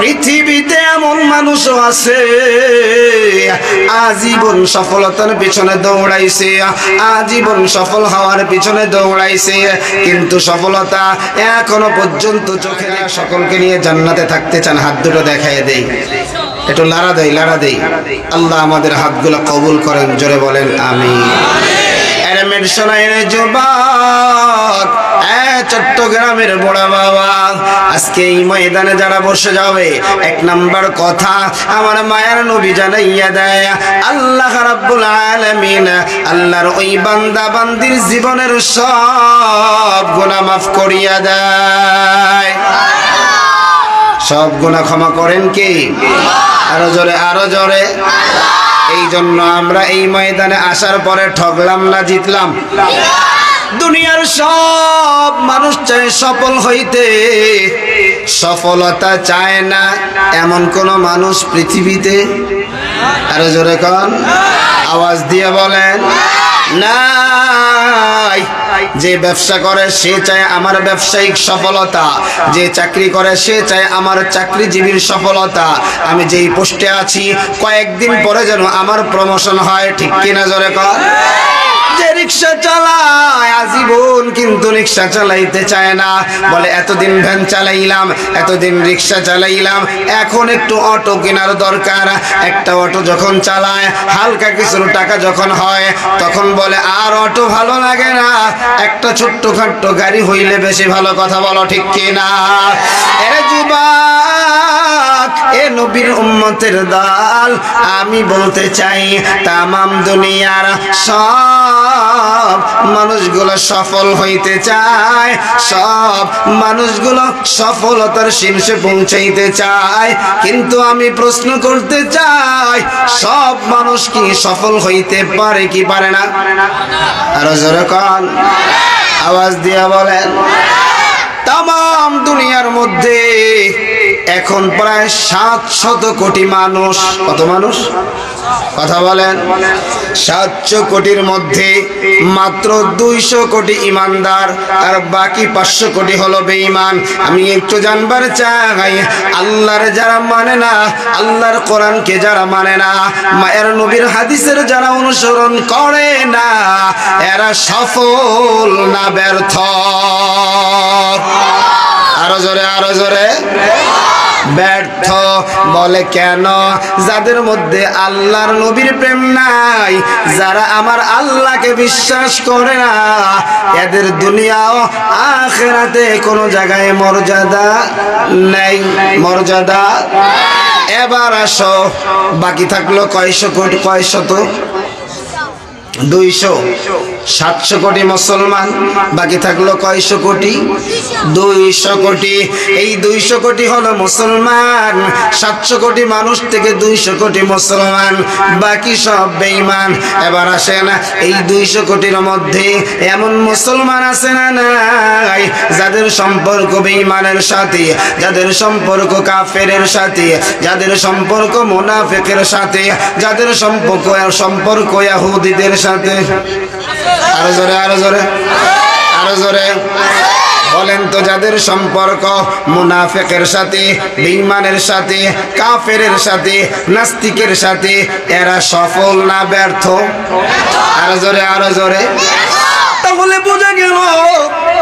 পৃথিবীতে এমন মানুষও আছে আজীবন সফলতার পিছনে দৌড়াইছে, আজীবন সফল হওয়ার পিছনে দৌড়াইছে, কিন্তু সফলতা এখনো পর্যন্ত চোখে না। সকলকে নিয়ে জান্নাতে থাকতে চান? হাত দুটো দেখায় দেই, একটু লাড়া দেই, লাড়া দেই। আল্লাহ আমাদের হাতগুলো কবুল করেন, জোরে বলেন আমিন। আরে মেরসনাইরে যুবক, চট্টগ্রামের বড় বাবা, আজকে এই ময়দানে যারা বসে যাবে, এক নাম্বার কথা আমার মায়ের নবী জানাইয়া দেয়, আল্লাহ রাব্বুল আলামিন আল্লাহর ওই বান্দা বান্দির জীবনের সব গুনাহ মাফ করিয়া দেয়। সব গুনাহ ক্ষমা করেন কে? আরো জোরে, আরো জোরে। এই জন্য আমরা এই ময়দানে আসার পরে ঠকলাম না জিতলাম? দুনিয়ার সব মানুষ চায় সফল হইতে, সফলতা চায় না এমন কোন মানুষ পৃথিবীতে? আরো জোরে কোন, আওয়াজ দিয়ে বলেন নাই। যে ব্যবসা করে সে চায় আমার ব্যবসায়িক সফলতা, যে চাকরি করে সে চায় আমার চাকরিজীবীর সফলতা। আমি যেই পোস্টে আছি কয়েকদিন পরে যেন আমার প্রমোশন হয়, ঠিক কিনা জোরে কর। যে রিক্সা চালায় আজীবন কিন্তু রিক্সা চালাইতে চায় না, বলে এতদিন ভ্যান চালাইলাম, এতদিন রিক্সা চালাইলাম, এখন একটু অটো কেনার দরকার। একটা অটো যখন চালায়, হালকা কিছু টাকা যখন হয়, তখন বলে আর অটো ভালো লাগে না, একটা ছোট্টখাট্ট গাড়ি হইলে বেশি ভালো। কথা বলো ঠিক কিনা? এ যুবক, এ নবীর উম্মতের দল, আমি বলতে চাই তামাম দুনিয়ার সব মানুষগুলো সফল হইতে চায়, সব মানুষগুলো সফলতার শীর্ষে পৌঁছাইতে চায়, কিন্তু আমি প্রশ্ন করতে চাই, সব মানুষ কি সফল হইতে পারে কি পারে না? আরো জোরে কোন, আওয়াজ দিয়া বলেন। তামাম দুনিয়ার মধ্যে এখন প্রায় 700 কোটি মানুষ। কত মানুষ? কথা বলেন। 700 কোটির মধ্যে মাত্র 200 কোটি ইমানদার, আর বাকি 500 কোটি হলো বেঈমান। আমি একটু জানবার চাই, আল্লাহর যারা মানে না, আল্লাহর কোরআনকে যারা মানে না, মায়ের নবীর হাদিসের যারা অনুসরণ করে না, এরা সফল না ব্যর্থ? আরো জোরে, আরো জোরে। ব্যর্থ। বলে কেন? যাদের মধ্যে আল্লাহর নবীর প্রেম নাই, যারা আমার আল্লাহকে বিশ্বাস করে না, এদের দুনিয়া ও আখিরাতে কোনো জায়গায় মর্যাদা নেই। মর্যাদা। এবার আসো, বাকি থাকলো কয়শো কোটি, কয়শত, 200, 700 কোটি মুসলমান, বাকি থাকলো কয়শো কোটি? 200 কোটি। এই 200 কোটি হলো মুসলমান, 700 কোটি মানুষ থেকে 200 কোটি মুসলমান, বাকি সব বেঈমান। এবার আসেন, এই 200 কোটির মধ্যে এমন মুসলমান আছে না নাই, যাদের সম্পর্ক বেঈমানের সাথে, যাদের সম্পর্ক কাফেরের সাথে, যাদের সম্পর্ক মুনাফিকের সাথে, যাদের সম্পর্ক ইহুদিদের সাথে? আরো জোরে, আরো জোরে, আরো জোরে বলেন তো। যাদের সম্পর্ক মুনাফিকের সাথে, বেঈমানের সাথে, কাফেরের সাথে, নাস্তিকের সাথে, এরা সফল না ব্যর্থ? আরো জোরে, আরো জোরে। তাহলে বোঝা গেল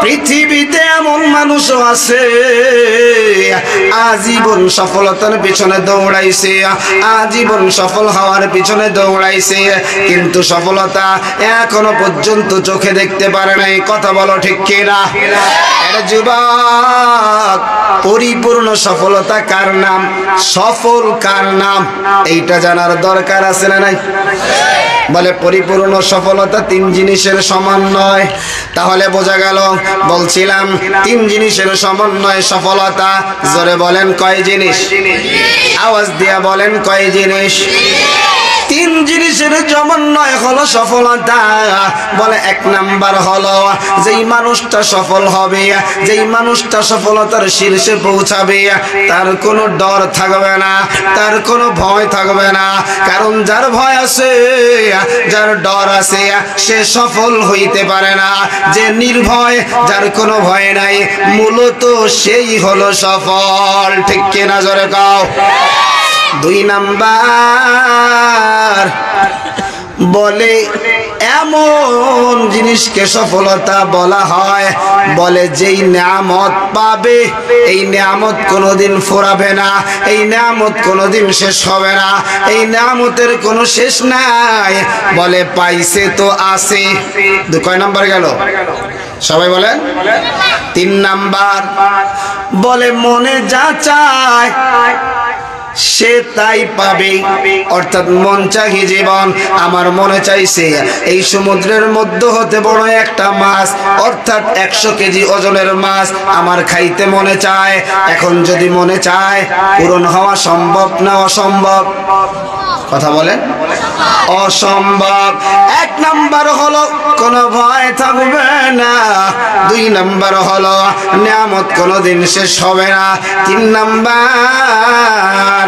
পৃথিবীতে এমন মানুষও আছে আজীবন সফলতার পিছনে দৌড়াইছে, আজীবন সফল হওয়ার পিছনে দৌড়াইছে, কিন্তু সফলতা এখনো পর্যন্ত চোখে দেখতে পারে নাই। কথা বলো ঠিক কিনা? এটা যুবক, পরিপূর্ণ সফলতা কার নাম, সফল কার নাম, এইটা জানার দরকার আছে না নাই? বলে পরিপূর্ণ সফলতা 3 জিনিসের সমন্বয়। তাহলে বোঝা গেল, বলছিলাম 3 জিনিসের সমন্বয় সফলতা। জোরে বলেন কয় জিনিস? আওয়াজ দিয়া বলেন কয় জিনিস? 3 তিন জিনিসের সমন্বয় হলো সফলতা। বলে এক নাম্বার হলো যেই মানুষটা সফল হবে, যেই মানুষটা সফলতার শীর্ষে পৌঁছাবে, তার কোনো ডর থাকবে না, তার কোনো ভয় থাকবে না। কারণ যার ভয় আছে, যার ডর আছে, সে সফল হইতে পারে না। যে নির্ভয়, যার কোনো ভয় নাই, মূলত সেই হলো সফল। ঠিক কিনা জোরে কও। দুই নাম্বার বলে এমন জিনিসকে সফলতা বলা হয়, বলে যেই নিয়ামত পাবে এই নিয়ামত কোনোদিন ফুরাবে না, এই নিয়ামত কোনোদিন শেষ হবে না, এই নিয়ামতের কোনো শেষ নাই। বলে পাইছে তো আছে। কয় নাম্বার গেল সবাই বলেন? তিন নাম্বার বলে মনে যা চায় সে তাই পাবে। অর্থাৎ মন চাহি জীবন। আমার মনে চাইছে এই সমুদ্রের মধ্যে হতে বড় একটা মাছ, অর্থাৎ 100 কেজি ওজনের মাছ আমার খাইতে মনে চায়। এখন যদি মনে চায়, পূরণ হওয়া সম্ভব না অসম্ভব? কথা বলেন। অসম্ভব। এক নাম্বার হলো কোনো ভয় থাকবে না, দুই নাম্বার হলো নিয়ামত কোনোদিন শেষ হবে না, তিন নাম্বার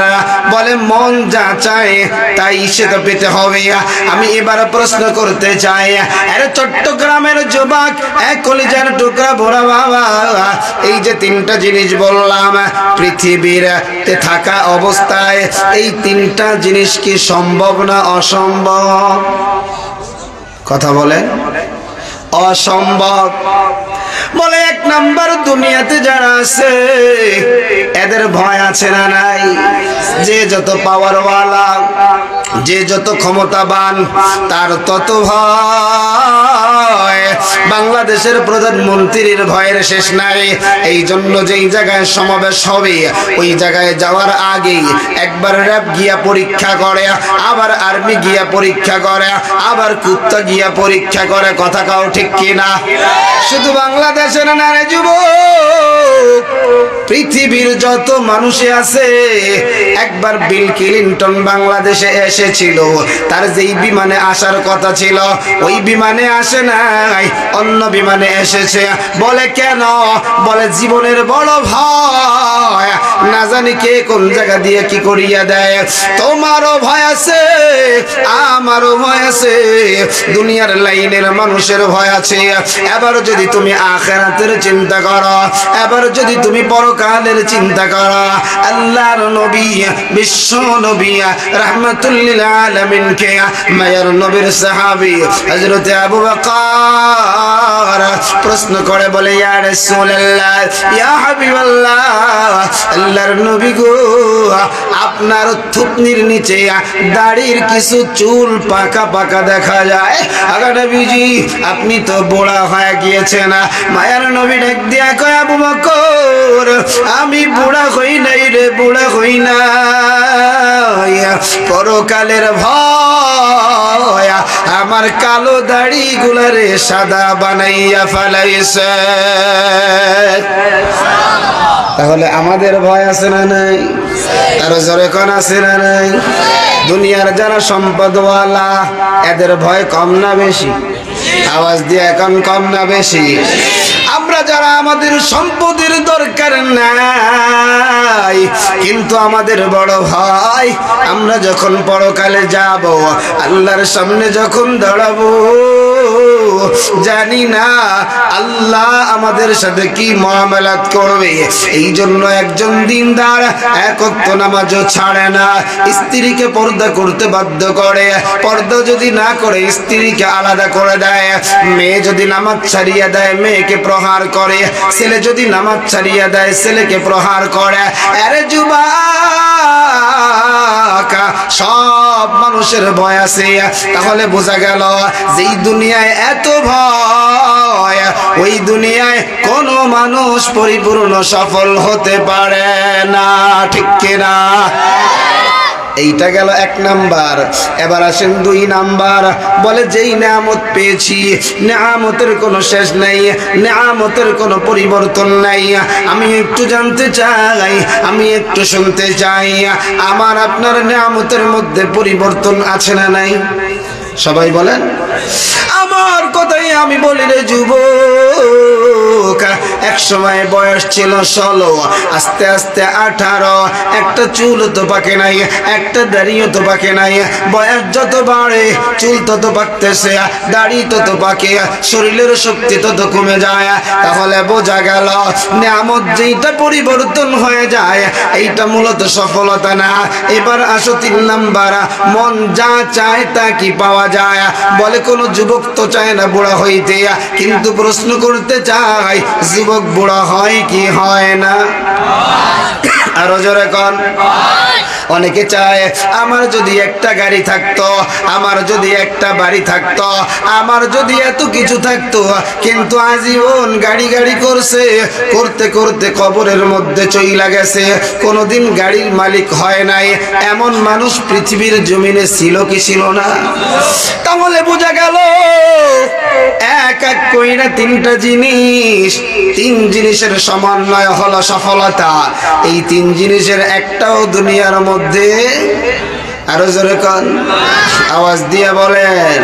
বলে মন যা চায় তাই সেটা পেতে হবে। আমি এবার প্রশ্ন করতে চাই, আরে চট্টগ্রামের যুবক, এক কলিজার টুকরা ভোরা বাবা, এই যে তিনটা জিনিস বললাম, পৃথিবীর থাকা অবস্থায় এই তিনটা জিনিস কি সম্ভব না অসম্ভব? কথা বলেন। অসম্ভব। বলে এক নাম্বার দুনিয়াতে যারা আছে এদের ভয় আছে না নাই? যে যত পাওয়ারওয়ালা, যে যত ক্ষমতাবান, তার তত ভয়। বাংলাদেশের প্রধানমন্ত্রীর ভয়ের শেষ নাই। এই জন্য যেই জায়গায় সমাবেশ হবে ওই জায়গায় যাওয়ার আগেই একবার র্যাব গিয়া পরীক্ষা করে, আবার আর্মি গিয়া পরীক্ষা করে, আবার কুত্তা গিয়া পরীক্ষা করে। কথা কাও ঠিক কিনা? শুধু বাংলাদেশের না রে যুবক, পৃথিবীর যত মানুষে আছে, একবার বিল ক্লিনটন বাংলাদেশে এসেছিল, তার যেই বিমানে আসার কথা ছিল ওই বিমানে আসে নাই, অন্য বিমানে এসেছে। বলে কেন? বলে জীবনের বড় ভয়, না জানি কে কোন জায়গা দিয়ে কি করিয়া দেয়। তোমারও ভয় আছে, আমারও ভয় আছে, দুনিয়ার লাইনের মানুষের ভয় আছে। এবার যদি তুমি আখিরাতের চিন্তা করো, এবার যদি তুমি পরকালের চিন্তা করো, আল্লাহর নবী, বিশ্ব নবী রাহমাতুল লিল আলামিন কে মায়ের নবীর সাহাবী হযরত আবু বকর প্রশ্ন করে বলে, ইয়া রাসূলুল্লাহ, ইয়া হাবিবাল্লাহ, আল্লাহর নবী গো, আপনার থুতনির নিচে দাড়ির কিছু চুল পাকা পাকা দেখা যায়। আগা নবীজি আপনি তো বুড়া হয়ে গিয়েছেন। মায়ের নবী ডাক দিয়া কয়, আবু বকর আমি বুড়া হই নাই রে, বুড়া হই না, পরকালের ভয় আমার কালো দাড়ি গুলারে সাদা বানাইয়া ফেলাইছে। তাহলে আমাদের ভয় আছে না নাই? তার জোরে কোন আছে না নাই? দুনিয়ার যারা সম্পদওয়ালা এদের ভয় কম না বেশি? আওয়াজ দিয়ে এখন কম না বেশি? আমরা যারা আমাদের সম্পদের দরকার নাই, কিন্তু আমাদের বড় ভাই, আমরা যখন পরকালে যাব, আল্লাহর সামনে যখন দাঁড়াবো, জানি না আল্লাহ আমাদের সাথে কি মুআমালাত করবে। এই জন্য একজন দিনদার এক ওয়াক্ত নামাজও ছাড়ে না, স্ত্রীকে পর্দা করতে বাধ্য করে। পর্দা যদি না করে স্ত্রীকে আলাদা করে দেয়। মেয়ে যদি নামাজ ছাড়িয়ে দেয় মেয়েকে প্রহার করে। ছেলে যদি নামাজ ছাড়িয়ে দেয় ছেলেকে প্রহার করে। আরে যুবক, সব মানুষের ভয় আছে। তাহলে বোঝা গেল যেই দুনিয়ায় এত ভয়, ওই দুনিয়ায় কোনো মানুষ পরিপূর্ণ সফল হতে পারে না। ঠিক কিনা? এইটা গেল 1 নাম্বার। এবার আসেন 2 নাম্বার। বলে যেই নিয়ামত পেয়েছি, নিয়ামতের কোনো শেষ নাই, নিয়ামতের কোনো পরিবর্তন নাই। আমি একটু জানতে চাই, আমি একটু শুনতে চাই, আমার আপনার নিয়ামতের মধ্যে পরিবর্তন আছে না নাই? সবাই বলেন। আমার কথাই আমি বলি রে যুবক, এক সময় বয়স ছিল 16, আস্তে আস্তে 18, একটা চুল তো পাকে নাই, একটা দাড়িও তো পাকে নাই। বয়স যত বাড়ে চুল তত পাকতেছে, দাড়ি তত পাকে, শরীরের শক্তি তত কমে যায়। তাহলে বোঝা গেল নিয়ামত যেটা পরিবর্তন হয়ে যায় এইটা মূলত সফলতা না। এবার আসো 3 নাম্বার, মন যা চায় তা কি পাওয়া যায়? বলে কোন যুবক তো চায় না বুড়া হইতে, কিন্তু প্রশ্ন করতে চাই যুবক বুড়া হয় কি হয় না? আরো জোরে কোন। অনেকে চায় আমার যদি একটা গাড়ি থাকতো, আমার যদি একটা বাড়ি থাকতো, আমার যদি এত কিছু থাকতো, কিন্তু আজীবন গাড়ি গাড়ি করছে, করতে করতে কবরের মধ্যে চইলা গেছে, কোনোদিন গাড়ির মালিক হয় নাই। এমন মানুষ পৃথিবীর জমিনে ছিল কি ছিল না? তাহলে বোঝা গেল এক এক কইরা 3টা জিনিস, 3 জিনিসের সমন্বয় হলো সফলতা। এই 3 জিনিসের একটাও দুনিয়ার মধ্যে, আরো জোরে কোন, আওয়াজ দিয়ে বলেন।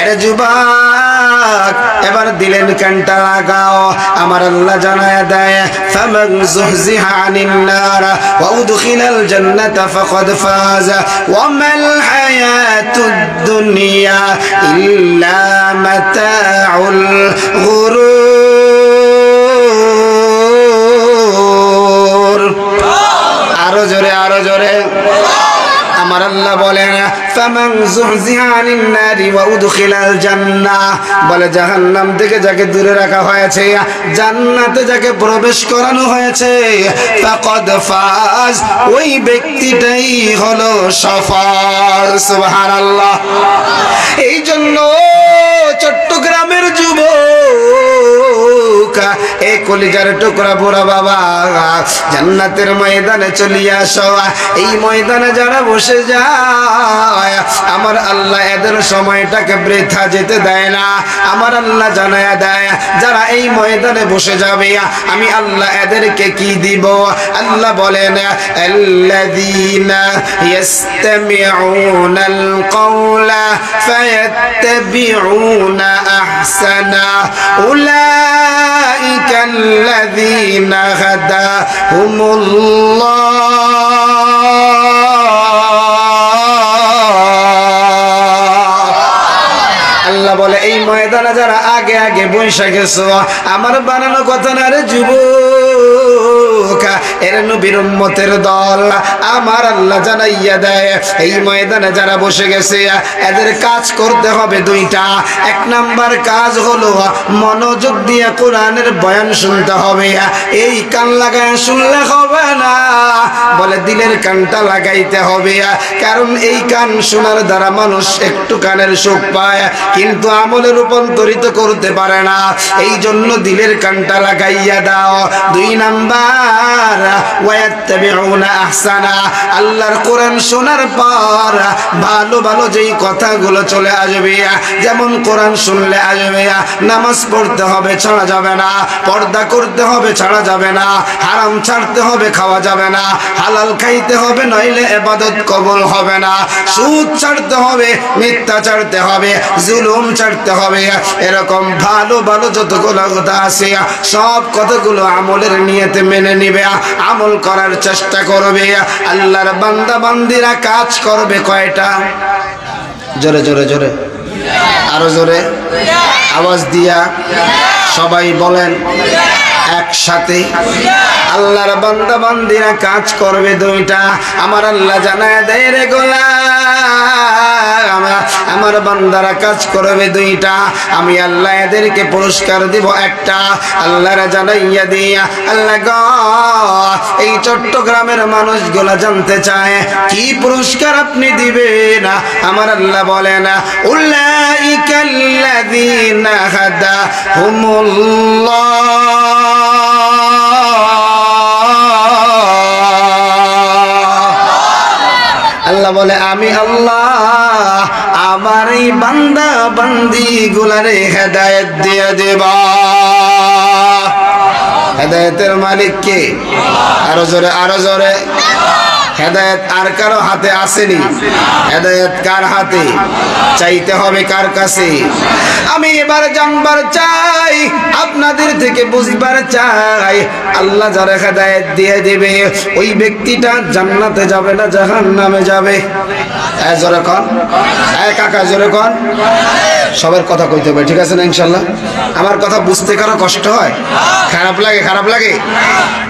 আরে যুবক, এবার দিলেন কানটা লাগাও। আমার আল্লাহ জানায়া দেয়, ফামান যুহজিহা আনিন নার ওয়া উদখিলাল জান্নাতা ফাকাদ ফাজ ওয়া মাল হায়াতুদ দুনিয়া ইল্লা মাতাউল গুরুর। আরো জোরে, আরো জোরে। আমার আল্লাহ বলেন, ফামান যুহজিহা আনিন নারি ওয়া উদখিলাল জান্নাহ, বলে জাহান্নাম থেকে যাকে দূরে রাখা হয়েছে, জান্নাতে যাকে প্রবেশ করানো হয়েছে, ফাকাদ ফাজ, ওই ব্যক্তিটাই হলো সফল। সুবহানাল্লাহ। এই জন্য চট্টগ্রামের যুবক, এই কলিজার টুকরা বুড়া বাবা, জান্নাতের ময়দানে চলিয়ে আসো। এই ময়দানে যারা বসে যায়, আমার আল্লাহ এদের সময়টাকে বৃথা যেতে দেয় না। আমার আল্লাহ জানায়া দেয়, যারা এই ময়দানে বসে যাবে আমি আল্লাহ এদেরকে কি দিব? আল্লাহ বলেন, আল্লাযীনা ইয়াসতামিউনাল কাওলা ফায়াত্তাবিউনা আহসানা উলাইকাল্লাযীনা হাদাহুমুল্লাহ। আল্লাহ বলে, এই ময়দানে যারা আগে আগে বৈশা গেছো, আমার বানানো কথা না রে যুবক, এর নবীর উম্মতের দল। আমার আল্লাহ জানাইয়া দেয়, এই ময়দানে যারা বসে গেছে এদের কাজ করতে হবে 2টা। 1 নাম্বার কাজ হলো মনোযোগ দিয়ে কোরআনের বয়ান শুনতে হবে। এই কান লাগায় শুনলে হবে না, বলে দিলের কানটা লাগাইতে হবে। কারণ এই কান শোনার দ্বারা মানুষ একটু কানের সুখ পায়, কিন্তু আমলে রূপান্তরিত করতে পারে না। এই জন্য দিলের কানটা লাগাইয়া দাও। 2 নাম্বার, ওয়ায়াত্তাবিউনা আহসানা, আল্লাহর কোরআন শোনার পর ভালো ভালো যেই কথাগুলো চলে আসবে, যেমন কোরআন শুনলে আসবে নামাজ পড়তে হবে, ছাড়া যাবে না, পর্দা করতে হবে, ছাড়া যাবে না, হারাম ছাড়তে হবে, খাওয়া যাবে না, হালাল খাইতে হবে, নইলে ইবাদত কবুল হবে না, সুদ ছাড়তে হবে, মিথ্যা ছাড়তে হবে, জুলুম ছাড়তে হবে। এরকম ভালো ভালো যতগুলো কথা আছে সব কথাগুলো আমলের নিয়তে মেনে নিবে, আমল করার চেষ্টা করবে। আল্লাহর বান্দা বান্দিরা কাজ করবে কয়টা? জোরে জোরে জোরে, আরো জোরে আওয়াজ দিয়া সবাই বলেন একসাথে। আল্লাহর বান্দা বান্দিরা কাজ করবে 2টা। আমার আল্লাহ জানায় দেয় রে গোলাম, আমার বান্দারা কাজ করবে 2টা, আমি আল্লাহ এদেরকে পুরস্কার দিব 1টা। আল্লাহরা জানাইয়া দিয়া, আল্লাহ গো এই চট্টগ্রামের মানুষগুলা জানতে চায় কি পুরস্কার আপনি দিবেন। আমার আল্লাহ বলেন, উলাইকাল্লাযীনা হাদাহুমুল্লাহ। আল্লাহ বলে আমি আল্লাহ আমার এই বান্দা বান্দি গুলারে হেদায়েত দিয়ে দেব। হেদায়েতের মালিক কে? আরো জোরে, আরো জোরে। হেদায়েত আর কারো হাতে আসেনি, হেদায়েত কার হাতে? চাইতে হবে কার কাছে? আমি এবার জানবার চাই, আপনাদের থেকে বুঝবার চাই, আল্লাহ যারা হেদায়েত দিয়ে দেবে ওই ব্যক্তিটা জান্নাতে যাবে না জাহান্নামে যাবে? জোরে কোন, কাকা জোরে কোন। সবার কথা কইতে হবে, ঠিক আছে না ইনশাল্লাহ? আমার কথা বুঝতে কারো কষ্ট হয়, খারাপ লাগে? খারাপ লাগে?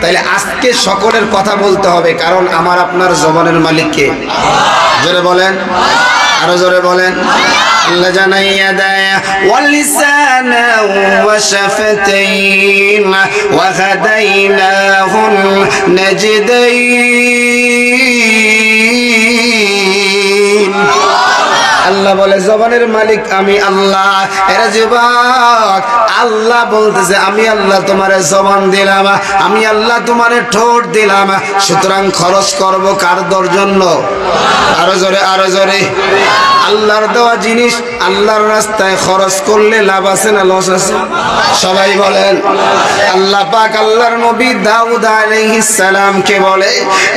তাইলে আজকে সকলের কথা বলতে হবে, কারণ আমার আপনার জবানের মালিক কে? জোরে বলেন, আরো জোরে বলেন। আল্লাহ জানাইয়া দেয় ওয়ালিসানা ওয়া শাফাতাইন ওয়া হাদাইনাহুন নাজদাইন। আল্লাহ বলে জবানের মালিক আমি আল্লাহ। এরা যুবক, আল্লাহ বলতেছে আমি আল্লাহ তোমারে জবান দিলাম, আমি আল্লাহ তোমারে ঠোঁট দিলাম, সুতরাং খরচ করব কার দর জন্য? আরো জোরে, আরো জোরে। আল্লাহর দেওয়া জিনিস আল্লাহর রাস্তায় খরচ করলে লাভ আছে না লস আছে? সবাই বলেন। আল্লাহ পাক আল্লাহর নবী দাউদ আলাইহিস সালাম কে বলে,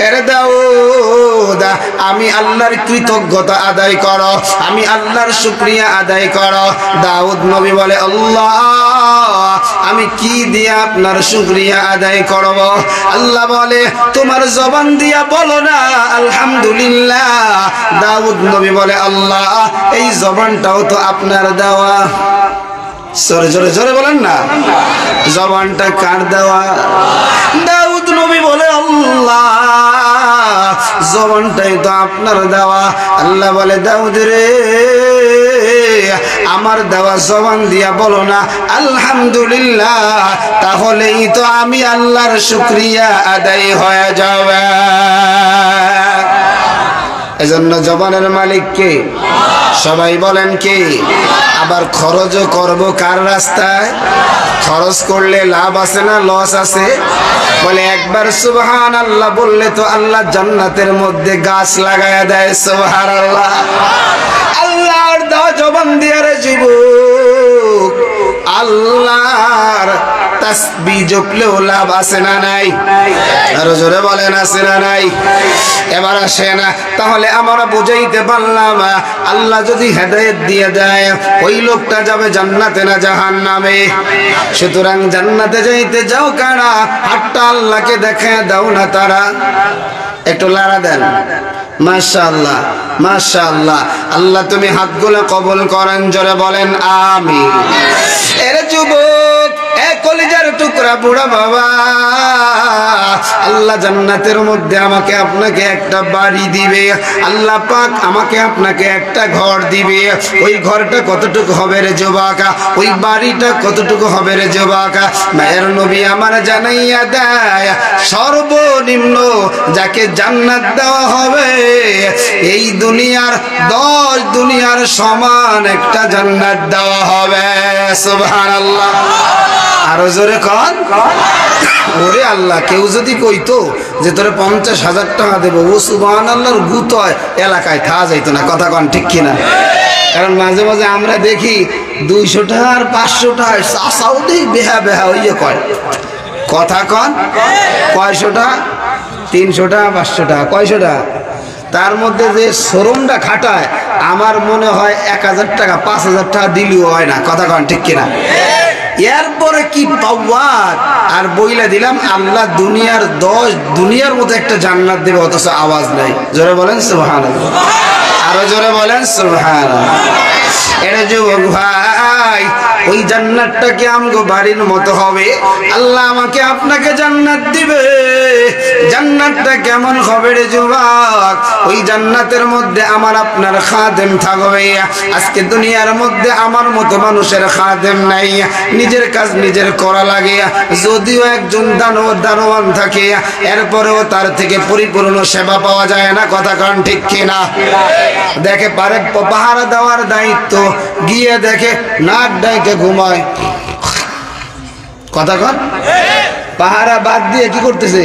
এরে দাউদ আমি আল্লাহর কৃতজ্ঞতা আদায় করো, আমি আল্লাহর শুকরিয়া আদায় করো। দাউদ নবী বলে আল্লাহ আমি কি দিয়ে আপনার শুকরিয়া আদায় করব? আল্লাহ বলে তোমার জবান দিয়া বলো না আলহামদুলিল্লাহ। দাউদ নবী বলে আল্লাহ এই জবানটাও তো আপনার দেওয়া। জোরে জোরে জোরে বলেন না, জবানটা কার দেওয়া? দাউদ নবী বলে আল্লাহ জবানটাই তো আপনার দেওয়া। আল্লাহ বলে দাউদ রে আমার দেওয়া জবান দিয়া বলো না আলহামদুলিল্লাহ, তাহলেই তো আমি আল্লাহর শুকরিয়া আদায় হয়ে যাবে। এজন্য জবানের মালিক কে? সবাই বলেন কে? আবার খরচও করব কার রাস্তায়? খরচ করলে লাভ আছে না লস আছে? বলে একবার সুবহানাল্লাহ বললে তো আল্লাহ জান্নাতের মধ্যে গাছ লাগায়া দেয়। সুবহানাল্লাহ। আল্লাহর দেওয়া জবান দিয়ে রে যুবক আল্লাহর তাসবিহ জপলেও লাভ আছে না নাই? আরো জোরে বলেন আছে না নাই? এবার আসে না, তাহলে আমরা বুঝাইতে পারলাম আল্লাহ যদি হেদায়েত দিয়ে দেয় ওই লোকটা যাবে জান্নাতে না জাহান্নামে? সুতরাং জান্নাতে যাইতে যাও কারা? হাতটা আল্লাহকে দেখে দাও না তারা। একটু লাড়া দেন। মাশাআল্লাহ মাশাআল্লাহ। আল্লাহ তুমি হাতগুলো কবুল করেন, জোরে বলেন আমিন। এর যুবক কলিজার টুকরা বুড়া বাবা, আল্লাহ জান্নাতের মধ্যে আমাকে আপনাকে একটা বাড়ি দিবে, আল্লাহ পাক আমাকে আপনাকে একটা ঘর দিবে। ওই ঘরটা কতটুকু হবে রে যুবক? ওই বাড়িটা কতটুকু হবে রে যুবক? মায়ের নবী আমার জানাইয়া দেয় সর্বনিম্ন যাকে জান্নাত দেওয়া হবে এই দুনিয়ার 10 দুনিয়ার সমান একটা জান্নাত দেওয়া হবে। সুবহানাল্লাহ। আরো জোরে কন। ওরে আল্লাহ, কেউ যদি কইতো যে তোরে 50,000 টাকা দেবো, ও সুবহানাল্লাহর গুত হয় এলাকায় থাকা যাইতো না। কথা কন ঠিক কিনা? কারণ মাঝে মাঝে আমরা দেখি 200 টাকা আর 500 টাকা চাষাও দেখ বেহা বেহা হইয়ে কয়। কথা কন কয়শো টাকা? 300 টাকা 500 টাকা। কয়শো টাকা? তার মধ্যে যে শ্রমটা খাটায় আমার মনে হয় 1000 টাকা 5000 টাকা দিলেও হয় না। কথা কন ঠিক কিনা? এরপরে কি পাওয়ার আর বইলা দিলাম আল্লাহ দুনিয়ার 10 দুনিয়ার মতো একটা জান্নাত দেবে, অথচ আওয়াজ নাই। জোরে বলেন সুবহানাল্লাহ। আরো জোরে বলেন সুবহানাল্লাহ। এটা যুবক ভাই ওই জান্নাতটা কি আমগো বাড়ির মতো হবে? আল্লাহ আমাকে আপনাকে জান্নাত দিবে। জান্নাতটা কেমন হবে রে যুবক? ওই জান্নাতের মধ্যে আমার আপনার খাদেম থাকবে। আজকে দুনিয়ার মধ্যে আমার মতো মানুষের খাদেম নাই, নিজের কাজ নিজের করা লাগে। যদিও একজন দারোয়ান থাকে এরপরেও তার থেকে পরিপূর্ণ সেবা পাওয়া যায় না। কথা কান ঠিক কিনা? দেখে পারে পাহারা দেওয়ার দায়িত্ব, গিয়ে দেখে নাক ডাইকে ঘুমায়। কথা কন। পাহারা বাদ দিয়ে কি করতেছে?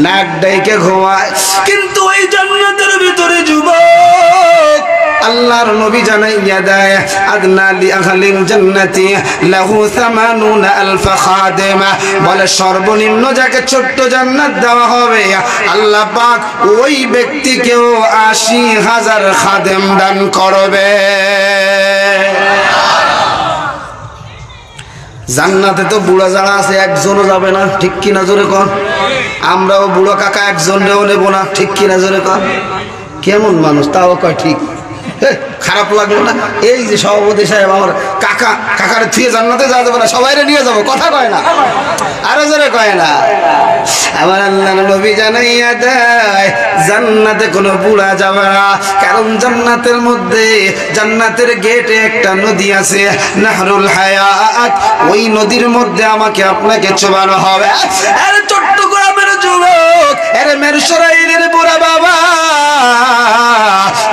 নাক ডাইকে ঘুমায়। কিন্তু ওই জান্নাতের ভিতরে জোরে যুবক, আল্লাহর নবী জানাইয়া দেয় আদনা লি আহলিল জান্নাতি লাহু ৮০,০০০ খাদেম, বলে সর্বনিম্ন যাকে ছোট্ট জান্নাত দেওয়া হবে আল্লাহ পাক ওই ব্যক্তিকেও ৮০,০০০ খাদেম দান করবে। জান্নাতে তো বুড়া যারা আছে একজনও যাবে না, ঠিক কিনা জোরে কন? আমরাও বুড়ো কাকা একজনেও নেব না, ঠিক কিনা জোরে কন? কেমন মানুষ তাও কয় ঠিক, খারাপ লাগলো না? এই যে সভাপতি সাহেব আমার কাকার থুয়ে জান্নাতে যাওয়া যাবে না, সবাইরে নিয়ে যাবো, কথা কয় না, আরো জোরে কয় না। আমার আল্লাহর নবী জানাইয়া দেয় জান্নাতে কোনো বুড়া যাবে না, কারণ জান্নাতের মধ্যে জান্নাতের গেটে একটা নদী আছে নাহরুল হায়াত, ওই নদীর মধ্যে আমাকে আপনাকে চুবানো হবে। আরে ছোট্ট গ্রামের যুবক, আরে মেরসরাইলের বুড়া বাবা,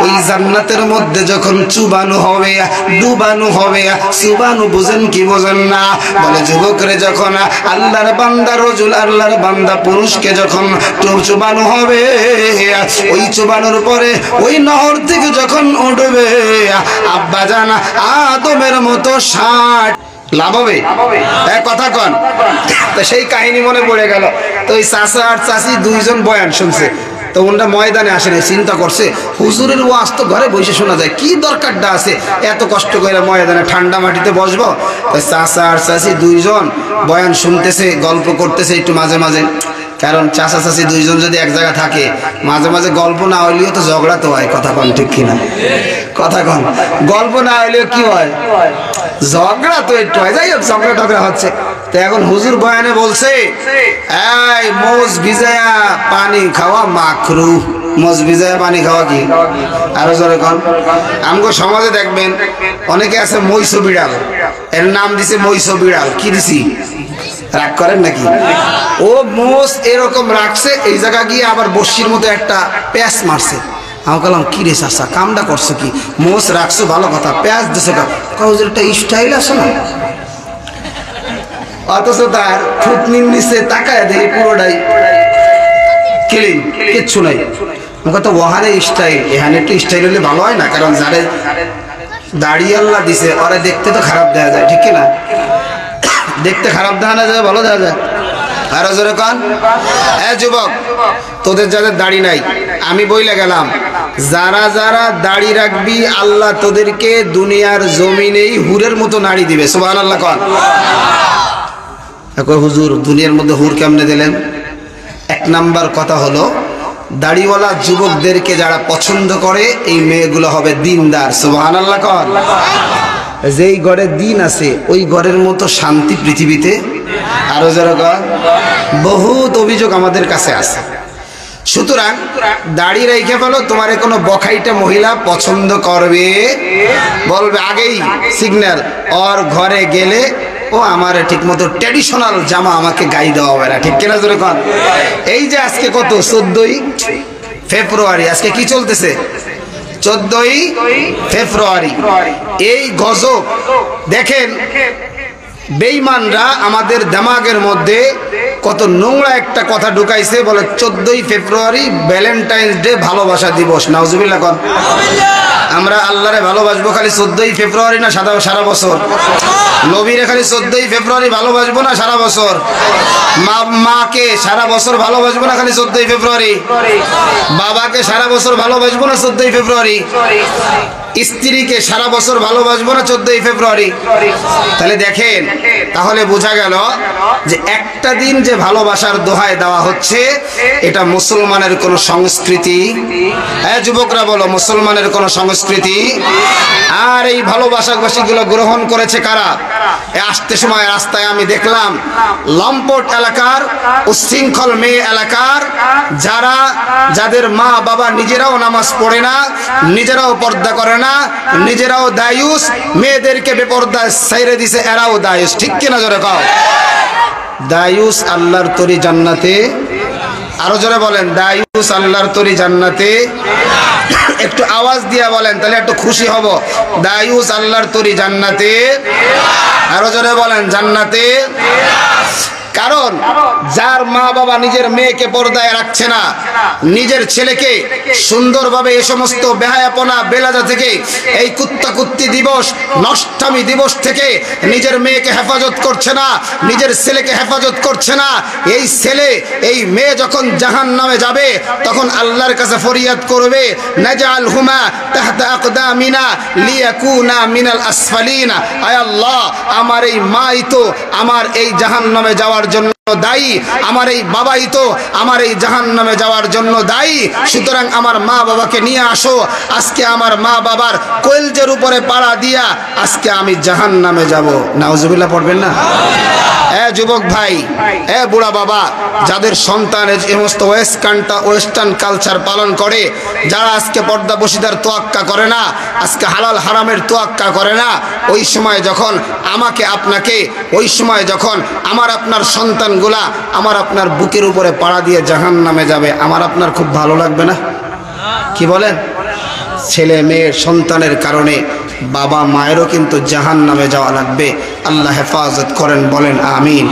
ওই জান্নাতের মধ্যে যখন চুবানো হবে, ডুবানো হবে, চুবানো বুঝেন কি বোঝেন না? বলে যুবকরে যখন আল্লাহর বান্দা রজুল, আল্লাহর বান্দা পুরুষকে যখন চুবানো হবে, ওই চুবানোর পরে ওই নহর থেকে যখন উঠবে আব্বা জান আদমের মতো ৬০ লাভ হবে, কথা কন। তো সেই কাহিনী মনে পড়ে গেল। তো ওই চাচা আর চাচি দুইজন বয়ান শুনছে, তো ওনারা ময়দানে আসেনি, চিন্তা করছে হুজুরের ওয়াজ তো ঘরে বসে শোনা যায়, কি দরকারটা আছে এত কষ্ট করে ময়দানে ঠান্ডা মাটিতে বসবো? চাচা আর চাচি দুইজন বয়ান শুনতেছে, গল্প করতেছে একটু মাঝে মাঝে, কারণ চাচা চাচি দুইজন যদি এক জায়গায় থাকে মাঝে মাঝে গল্প না হইলেও তো ঝগড়া তো হয়, কথা কন ঠিক কিনা? কথা কন, গল্প না হইলেও কি হয়? ঝগড়া তো একটু হয়। যাই হোক, ঝগড়া টগড়া হচ্ছে। তো এখন হুজুর বয়ানে বলছে এই মোজ ভিজায়া পানি খাওয়া মাকরু। মোজ ভিজায়া পানি খাওয়া কি? আরো জোরে কন। আমগো সমাজে দেখবেন অনেকে আছে মৈশ বিড়াল, এর নাম দিছে মৈশ বিড়াল। কি দিছি? রাগ করেন নাকি? ও মোষ এরকম রাখছে, এই জায়গা গিয়ে আবার বর্ষির মতো একটা প্যাঁচ মারছে। আমি বললাম কি রে চাচা কামটা করছো কি? মোষ রাখছো ভালো কথা, প্যাঁচ দিছে কাউজের একটা স্টাইল আছে না, অথচ তার থুতনির নিচে তাকায় দেখি পুরোটাই ক্লিন, কিচ্ছু নাই। তো ওহানে স্টাইল, এখানে একটু স্টাইল হলে ভালো হয় না? কারণ যারে দাড়ি আল্লাহ দিছে ওরা দেখতে তো খারাপ দেখা যায়, ঠিক না? দেখতে খারাপ দেখা না যায়, ভালো দেখা যায়। আরো জোরে কন। হ্যাঁ যুবক, তোদের যাদের দাড়ি নাই আমি বইলে গেলাম, যারা যারা দাড়ি রাখবি আল্লাহ তোদেরকে দুনিয়ার জমিনেই হুরের মতো নাড়ি দিবে। সুবহানাল্লাহ কন। হুজুর দুনিয়ার মধ্যে হুর কেমনে দিলেন? এক নাম্বার কথা হলো দাড়িওয়ালা যুবকদেরকে যারা পছন্দ করে এই মেয়েগুলো হবে দিনদার। সুবহানাল্লাহ কন। যেই ঘরে দিন আছে ওই ঘরের মতো শান্তি পৃথিবীতে আরো যারা কন। বহুত অভিযোগ আমাদের কাছে আছে। সুতরাং দাড়ি রেখে ফেলো, তোমার কোনো বখাইটা মহিলা পছন্দ করবে, বলবে আগেই সিগন্যাল, ওর ঘরে গেলে ও আমার ঠিক মতো ট্র্যাডিশনাল জামা আমাকে গাই দেওয়া হবে না, ঠিক কিনা জোরে কন। এই যে আজকে কত 14ই ফেব্রুয়ারি, আজকে কি চলতেছে? 14ই ফেব্রুয়ারি। এই গজব দেখেন, বেঈমানরা আমাদের দিমাগের মধ্যে কত নোংরা একটা কথা ঢুকাইছে, বলে 14ই ফেব্রুয়ারি ভ্যালেন্টাইন্স ডে, ভালোবাসা দিবস। নাউজুবিল্লাহ কন। আমরা আল্লাহরে ভালোবাসবো খালি 14ই ফেব্রুয়ারি না সারা বছর? নবীরে খালি 14ই ফেব্রুয়ারি ভালোবাসবো না সারা বছর? মাকে সারা বছর ভালোবাসবো না খালি 14ই ফেব্রুয়ারি? বাবাকে সারা বছর ভালোবাসবো না 14ই ফেব্রুয়ারি? স্ত্রীকে সারা বছর ভালোবাসবো না 14ই ফেব্রুয়ারি? তাহলে দেখেন, তাহলে বোঝা গেল যে একটা দিন যে ভালোবাসার দোহাই দেওয়া হচ্ছে এটা মুসলমানের কোন সংস্কৃতি? হ্যাঁ যুবকরা বলো, মুসলমানের কোন সংস্কৃতি? আর এই ভালোবাসাগুলো গ্রহণ করেছে কারা? আসতে সময় রাস্তায় আমি দেখলাম লম্পট এলাকার, উচ্ছৃঙ্খল মেয়ে এলাকার, যাদের মা বাবা নিজেরাও নামাজ পড়ে না, নিজেরাও পর্দা করে না, নিজেরাও দায়ুস, মেয়েদেরকে বেপর্দা ছেড়ে দিছে, এরাও দায়ুস। ঠিক কিনা জোরে কও? দায়ুস আল্লাহর তরি জান্নাতে। আরো জোরে বলেন, দায়ুস আল্লাহর তরি জান্নাতে। একটু আওয়াজ দিয়া বলেন, তাহলে একটু খুশি হব। দায়ুস আল্লাহর তরি জান্নাতে। আরো জোরে বলেন, জান্নাতে। কারণ যার মা বাবা নিজের মেয়েকে পর্দায় রাখছে না, নিজের ছেলেকে সুন্দরভাবে এই সমস্ত বেহায়াপনা বেলাজা থেকে, এই কুত্তাকুত্তি দিবস নষ্টামি দিবস থেকে নিজের মেয়েকে হেফাজত করছে না, নিজের ছেলেকে হেফাজত করছে না, এই ছেলে এই মেয়ে যখন জাহান্নামে যাবে তখন আল্লাহর কাছে ফরিয়াদ করবে, নাজআলহুমা তাহতা আকদামিনা লিয়াকুনা মিনাল আসফালিনা। আয় আল্লাহ, আমার এই মাই তো আমার এই জাহান্নামে যাওয়ার জন্য দায়ী, আমার এই বাবাই তো আমার এই জাহান্নামে যাওয়ার জন্য দায়ী। সুতরাং আমার মা বাবাকে নিয়ে আসো, আজকে আমার মা বাবার কলজের উপরে পাড়া দিয়া আজকে আমি জাহান্নামে যাব। নাউজুবিল্লাহ পড়বেন না? যুবক ভাই, বুড়া বাবা, যাদের সন্তানের সমস্ত ওয়েস্টার্ন কালচার পালন করে, যারা আজকে পর্দা বশিদার তোয়াক্কা করে না, আজকে হালাল হারামের তোয়াক্কা করে না, ওই সময় যখন আমাকে আপনাকে, ওই সময় যখন আমার আপনার সন্তানগুলা আমার আপনার বুকের উপরে পাড়া দিয়ে জাহান্নামে যাবে, আমার আপনার খুব ভালো লাগবে না? কি বলেন? ছেলে মেয়ে সন্তানের কারণে বাবা মায়েরও কিন্তু জাহান্নামে যাওয়া লাগবে। আল্লাহ হেফাজত করেন, বলেন আমিন।